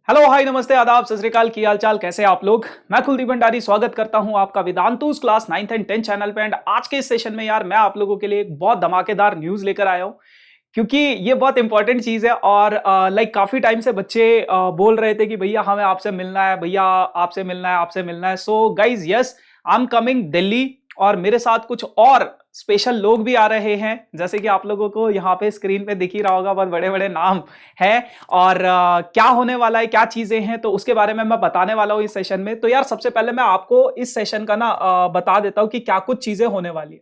Hello hi नमस्ते आदाब सत श्री अकाल, की हाल चाल, कैसे आप लोग। मैं कुलदीप भंडारी स्वागत करता हूं आपका Vedantu's class 9th and 10th channel पे। एंड आज के इस सेशन में यार मैं आप लोगों के लिए एक बहुत धमाकेदार न्यूज लेकर आया हूं, क्योंकि ये बहुत इंपॉर्टेंट चीज है। और लाइक काफी टाइम से बच्चे बोल रहे थे कि भैया हमें आपसे मिलना है, भैया आपसे मिलना है, आपसे मिलना है। So guys yes, I am coming Delhi और मेरे साथ कुछ और स्पेशल लोग भी आ रहे हैं, जैसे कि आप लोगों को यहाँ पे स्क्रीन पे दिख ही रहा होगा, बहुत बड़े बड़े नाम हैं। और क्या होने वाला है, क्या चीजें हैं, तो उसके बारे में मैं बताने वाला हूँ इस सेशन में। तो यार सबसे पहले मैं आपको इस सेशन का ना बता देता हूँ कि क्या कुछ चीजें होने वाली है।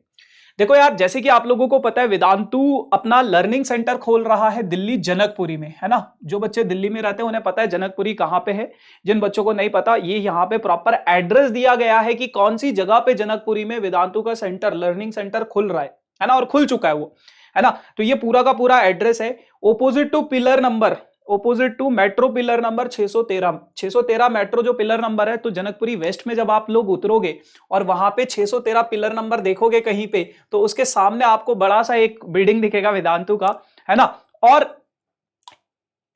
देखो यार, जैसे कि आप लोगों को पता है वेदांतु अपना लर्निंग सेंटर खोल रहा है दिल्ली जनकपुरी में, है ना। जो बच्चे दिल्ली में रहते हैं उन्हें पता है जनकपुरी कहाँ पे है। जिन बच्चों को नहीं पता, ये यहाँ पे प्रॉपर एड्रेस दिया गया है कि कौन सी जगह पे जनकपुरी में वेदांतु का सेंटर, लर्निंग सेंटर खुल रहा है ना, और खुल चुका है वो, है ना। तो ये पूरा का पूरा एड्रेस है opposite to metro pillar number 613 metro जो पिलर नंबर है। तो जनकपुरी वेस्ट में जब आप लोग उतरोगे और वहां पे 613 पिलर नंबर देखोगे कहीं पे, तो उसके सामने आपको बड़ा सा एक बिल्डिंग दिखेगा वेदांतु का, है ना। और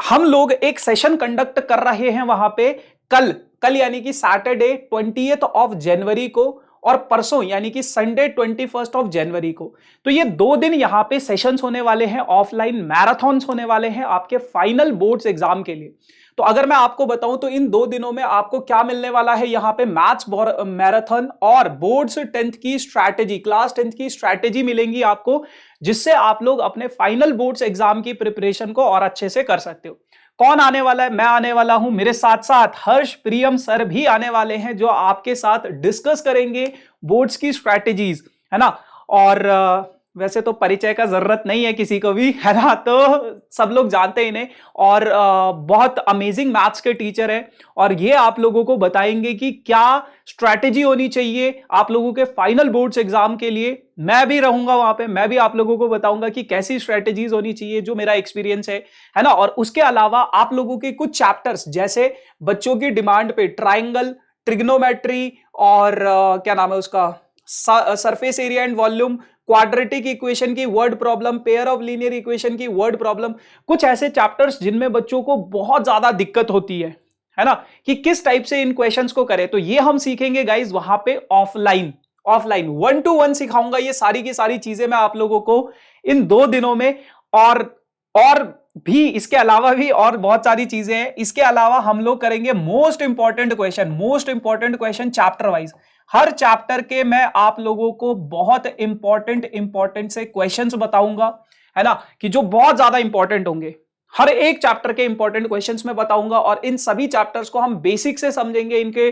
हम लोग एक सेशन कंडक्ट कर रहे हैं वहां पे कल यानी कि सैटरडे 20th ऑफ जनवरी को, और परसों यानी कि संडे 21st ऑफ जनवरी को। तो ये 2 दिन यहां पे सेशंस होने वाले हैं, ऑफलाइन मैराथन्स होने वाले हैं आपके फाइनल बोर्ड्स एग्जाम के लिए। तो अगर मैं आपको बताऊं तो इन 2 दिनों में आपको क्या मिलने वाला है, यहां पे मैथ्स मैराथन और बोर्ड्स 10th की स्ट्रैटेजी, क्लास 10th की स्ट्रैटेजी मिलेंगी आपको, जिससे आप लोग अपने फाइनल बोर्ड्स एग्जाम की प्रिपरेशन को और अच्छे से कर सकते हो। कौन आने वाला है? मैं आने वाला हूं, मेरे साथ साथ हर्ष प्रियम सर भी आने वाले हैं, जो आपके साथ डिस्कस करेंगे बोर्ड्स की स्ट्रैटेजीज, है ना। और वैसे तो परिचय का जरूरत नहीं है किसी को भी, है ना, तो सब लोग जानते हैं इन्हें। और बहुत अमेजिंग मैथ्स के टीचर हैं, और ये आप लोगों को बताएंगे कि क्या स्ट्रैटेजी होनी चाहिए आप लोगों के फाइनल बोर्ड्स एग्जाम के लिए। मैं भी रहूंगा वहां पे, मैं भी आप लोगों को बताऊंगा कि कैसी स्ट्रैटेजीज होनी चाहिए, जो मेरा एक्सपीरियंस है ना। और उसके अलावा आप लोगों के कुछ चैप्टर्स, जैसे बच्चों की डिमांड पे ट्राइंगल, ट्रिग्नोमेट्री और क्या नाम है उसका, surface area and volume, quadratic equation की word problem, pair of linear equation की वर्ड प्रॉब्लम, कुछ ऐसे चैप्टर्स जिनमें बच्चों को बहुत ज्यादा दिक्कत होती है ना, कि किस टाइप से इन क्वेश्चंस को करें। तो ये हम सीखेंगे गाइज वहां पे ऑफलाइन 1-to-1 सिखाऊंगा ये सारी की सारी चीजें मैं आप लोगों को इन 2 दिनों में। और भी इसके अलावा भी और बहुत सारी चीजें हैं। इसके अलावा हम लोग करेंगे most important question chapter wise. हर चैप्टर के मैं आप लोगों को बहुत इंपॉर्टेंट से क्वेश्चंस बताऊंगा, है ना, कि जो बहुत ज्यादा इंपॉर्टेंट होंगे। हर एक चैप्टर के इंपॉर्टेंट क्वेश्चंस में बताऊंगा, और इन सभी चैप्टर्स को हम बेसिक से समझेंगे, इनके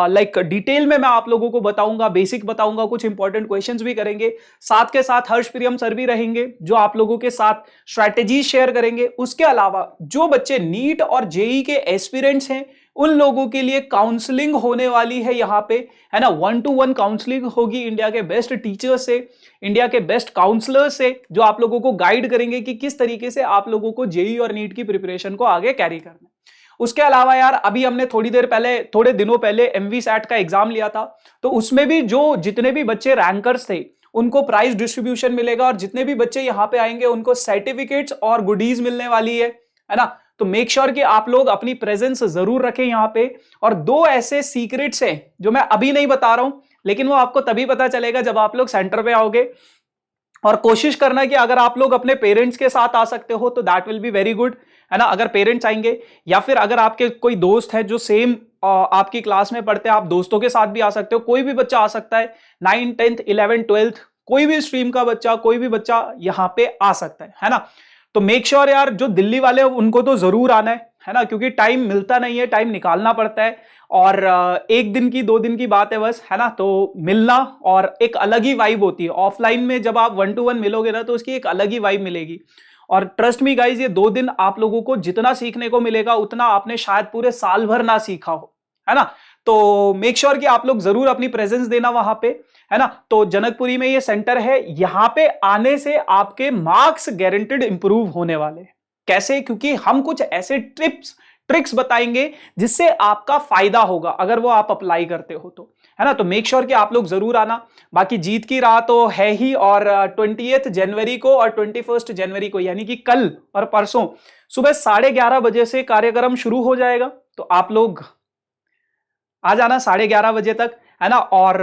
लाइक डिटेल में मैं आप लोगों को बताऊंगा, बेसिक बताऊंगा, कुछ इंपॉर्टेंट क्वेश्चंस भी करेंगे। साथ के साथ हर्ष प्रियम सर भी रहेंगे, जो आप लोगों के साथ स्ट्रैटेजी शेयर करेंगे। उसके अलावा जो बच्चे नीट और जेई के एस्पिरेंट्स हैं, उन लोगों के लिए काउंसलिंग होने वाली है यहाँ पे, है ना। 1-to-1 काउंसलिंग होगी इंडिया के बेस्ट टीचर्स से, इंडिया के बेस्ट काउंसलर्स से, जो आप लोगों को गाइड करेंगे कि किस तरीके से आप लोगों को जेई और नीट की प्रिपरेशन को आगे कैरी करना है। उसके अलावा यार अभी हमने थोड़े दिनों पहले एमवी सैट का एग्जाम लिया था, तो उसमें भी जो जितने भी बच्चे रैंकर्स थे उनको प्राइज डिस्ट्रीब्यूशन मिलेगा, और जितने भी बच्चे यहाँ पे आएंगे उनको सर्टिफिकेट्स और गुडीज मिलने वाली है ना। तो मेक श्योर कि आप लोग अपनी प्रेजेंस जरूर रखें यहाँ पे। और 2 ऐसे सीक्रेट्स हैं जो मैं अभी नहीं बता रहा हूं, लेकिन वो आपको तभी पता चलेगा जब आप लोग सेंटर पे आओगे। और कोशिश करना कि अगर आप लोग अपने पेरेंट्स के साथ आ सकते हो तो that will be very good, है ना। अगर पेरेंट्स आएंगे, या फिर अगर आपके कोई दोस्त है जो सेम आपकी क्लास में पढ़ते हैं, आप दोस्तों के साथ भी आ सकते हो। कोई भी बच्चा आ सकता है, 9th 10th 11th 12th कोई भी स्ट्रीम का बच्चा, कोई भी बच्चा यहाँ पे आ सकता है ना। तो मेक श्योर यार जो दिल्ली वाले उनको तो जरूर आना है ना, क्योंकि टाइम मिलता नहीं है, टाइम निकालना पड़ता है। और 1 दिन की 2 दिन की बात है बस, है ना। तो मिलना और एक अलग ही वाइब होती है ऑफलाइन में, जब आप 1-to-1 मिलोगे ना तो उसकी एक अलग ही वाइब मिलेगी। और ट्रस्ट मी गाइज, ये 2 दिन आप लोगों को जितना सीखने को मिलेगा उतना आपने शायद पूरे साल भर ना सीखा हो, है ना। तो मेक श्योर कि आप लोग जरूर अपनी प्रेजेंस देना वहां पे, है ना। तो जनकपुरी में ये सेंटर है, यहां पे आने से आपके मार्क्स गारंटेड इंप्रूव होने वाले हैं। कैसे? क्योंकि हम कुछ ऐसे ट्रिक्स बताएंगे जिससे आपका फायदा होगा अगर वो आप अप्लाई करते हो तो, है ना। तो मेक श्योर कि आप लोग जरूर आना। बाकी जीत की राह तो है ही, और 20th जनवरी को और 21st जनवरी को, यानी कि कल और परसों सुबह 11:30 बजे से कार्यक्रम शुरू हो जाएगा, तो आप लोग आ जाना 11:30 बजे तक, है ना। और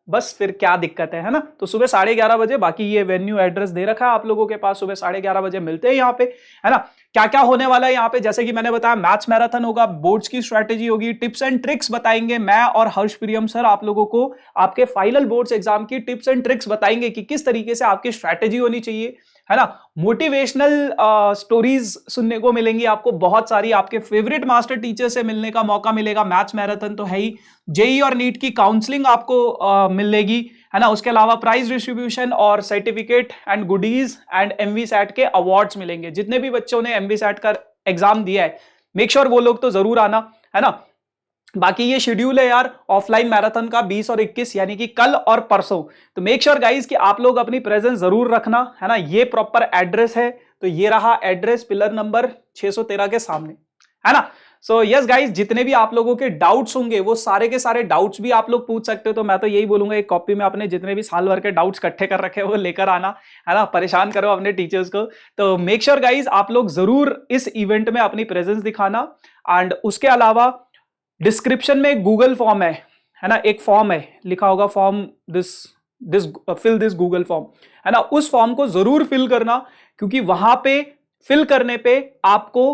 बस फिर क्या दिक्कत है ना। तो सुबह 11:30 बजे, बाकी ये वेन्यू एड्रेस दे रखा है आप लोगों के पास, सुबह 11:30 बजे मिलते हैं यहाँ पे, है ना। क्या क्या होने वाला है यहाँ पे, जैसे कि मैंने बताया, मैथ्स मैराथन होगा, बोर्ड्स की स्ट्रैटेजी होगी, टिप्स एंड ट्रिक्स बताएंगे मैं और हर्ष प्रियम सर आप लोगों को, आपके फाइनल बोर्ड्स एग्जाम की टिप्स एंड ट्रिक्स बताएंगे कि किस तरीके से आपकी स्ट्रैटेजी होनी चाहिए, है ना। मोटिवेशनल स्टोरीज सुनने को मिलेंगी आपको बहुत सारी, आपके फेवरेट मास्टर टीचर से मिलने का मौका मिलेगा, मैथ्स मैराथन तो है ही, जेई और नीट की काउंसलिंग आपको मिलेगी, है ना। उसके अलावा प्राइज डिस्ट्रीब्यूशन और certificate and goodies and MV SAT के अवार्ड्स मिलेंगे। जितने भी बच्चों ने एमवी सैट का एग्जाम दिया है, मेक श्योर वो लोग तो जरूर आना, है ना। बाकी ये शेड्यूल है यार ऑफलाइन मैराथन का 20 और 21, यानी कि कल और परसों। तो मेक श्योर गाइज कि आप लोग अपनी प्रेजेंस जरूर रखना, है ना। ये प्रॉपर एड्रेस है, तो ये रहा एड्रेस पिलर नंबर 613 के सामने, है ना। सो यस गाइज, जितने भी आप लोगों के डाउट्स होंगे वो सारे के सारे डाउट्स भी आप लोग पूछ सकते हो। तो मैं तो यही बोलूंगा, एक कॉपी में अपने जितने भी साल भर के डाउट्स इकट्ठे कर रखे हैं वो लेकर आना, है ना। परेशान करो अपने टीचर्स को। तो मेक श्योर गाइज आप लोग जरूर इस इवेंट में अपनी प्रेजेंस दिखाना। एंड उसके अलावा डिस्क्रिप्शन में एक गूगल फॉर्म है ना, एक फॉर्म है, लिखा होगा form this fill this Google form, है ना। उस फॉर्म को जरूर फिल करना, क्योंकि वहां पे फिल करने पे आपको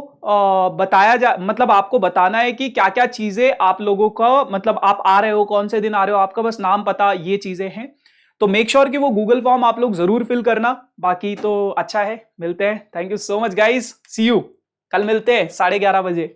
मतलब आपको बताना है कि क्या क्या चीजें आप लोगों का, मतलब आप आ रहे हो, कौन से दिन आ रहे हो, आपका बस नाम पता ये चीजें हैं। तो मेक श्योर कि वो गूगल फॉर्म आप लोग जरूर फिल करना। बाकी तो अच्छा है, मिलते हैं। Thank you so much guys, see you, कल मिलते हैं 11:30 बजे।